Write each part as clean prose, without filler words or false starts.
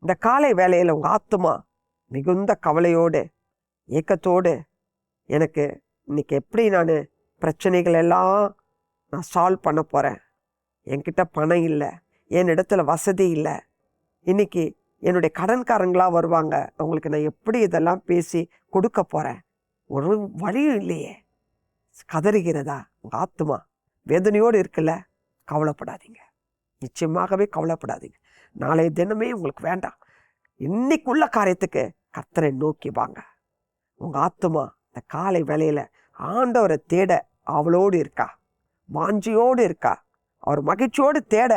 இந்த காலை வேளையில் உங்கள் ஆத்துமா மிகுந்த கவலையோடு ஏக்கத்தோடு, எனக்கு இன்னைக்கு எப்படி நான் பிரச்சனைகள் எல்லாம் நான் சால்வ் பண்ண போகிறேன், என்கிட்ட பணம் இல்லை, என் இடத்துல வசதி இல்லை, இன்னைக்கு என்னுடைய கடன்காரங்களாக வருவாங்க, அவங்களுக்கு நான் எப்படி இதெல்லாம் பேசி கொடுக்க போகிறேன், ஒரு வழியும் இல்லையே, கதறுகிறதா உங்கள் ஆத்துமா வேதனையோடு இருக்குல்ல, கவலைப்படாதீங்க, நிச்சயமாகவே கவலைப்படாதீங்க. நாளைய தினமே உங்களுக்கு வேண்டாம். இன்னைக்குள்ள காரியத்துக்கு கர்த்தரை நோக்கி வாங்க. உங்கள் ஆத்துமா இந்த காலை வேளையில் ஆண்டவரை தேட அவளோடு இருக்கா, வாஞ்சியோடு இருக்கா, அவர் மகிழ்ச்சியோடு தேட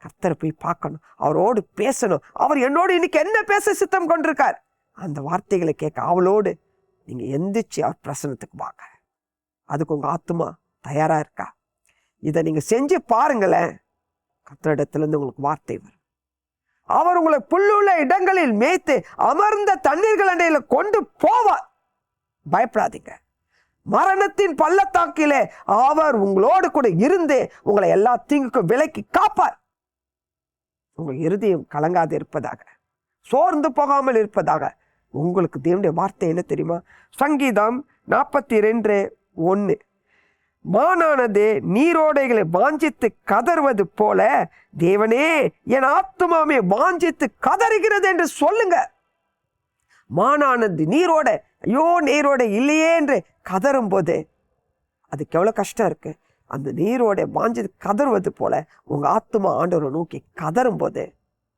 கர்த்தரை போய் பார்க்கணும், அவரோடு பேசணும். அவர் என்னோடு இன்னைக்கு என்ன பேச சித்தம் கொண்டிருக்கார், அந்த வார்த்தைகளை கேட்க அவளோடு நீங்கள் எந்திரிச்சு அவர் பிரசனத்துக்கு வாங்க. அதுக்கு உங்கள் ஆத்துமா தயாராக இருக்கா? இதை நீங்கள் செஞ்சு பாருங்களேன், கர்த்தரிடத்துலேருந்து உங்களுக்கு வார்த்தை வரும். அவர் உங்களை புல்லுள்ள இடங்களில் மேய்த்து அமர்ந்த தண்ணீர்கள் அண்டையில் கொண்டு போவார். பயப்படாதீங்க. மரணத்தின் பள்ளத்தாக்கிலே அவர் உங்களோடு கூட இருந்து உங்களை எல்லா தீங்குக்கும் விலக்கி காப்பார். உங்கள் இருதயம் கலங்காது இருப்பதாக, சோர்ந்து போகாமல் இருப்பதாக. உங்களுக்கு தேவனுடைய வார்த்தை என்ன தெரியுமா? சங்கீதம் 42:1, மானானது நீரோடைகளை வாஞ்சித்து கதறுவது போல தேவனே என் ஆத்துமாவே வாஞ்சித்து கதறுகிறது என்று சொல்லுங்க. மானானது நீரோடை, ஐயோ நீரோடை இல்லையே என்று கதறும் போது அதுக்கு எவ்வளோ கஷ்டம் இருக்கு. அந்த நீரோடை வாஞ்சித்து கதறுவது போல உங்க ஆத்துமா ஆண்டவரை நோக்கி கதறும் போது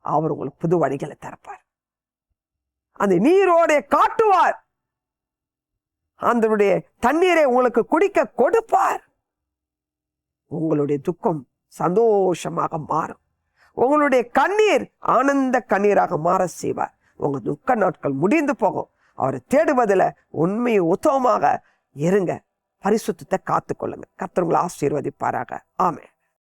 அவர் உங்களுக்கு புது வழிகளை திறப்பார். அந்த நீரோடை காட்டுவார், அதனுடைய தண்ணீரை உங்களுக்கு குடிக்க கொடுப்பார். உங்களுடைய துக்கம் சந்தோஷமாக மாறும், உங்களுடைய கண்ணீர் ஆனந்த கண்ணீராக மாற செய்வார். உங்க துக்க நாட்கள் முடிந்து போகும். அவரை தேடுவதில் உண்மையை உத்தமமாக இருங்க, பரிசுத்தத்தை காத்துக்கொள்ளுங்க. கர்த்தர் உங்களை ஆசீர்வதிப்பாராக. ஆமென்.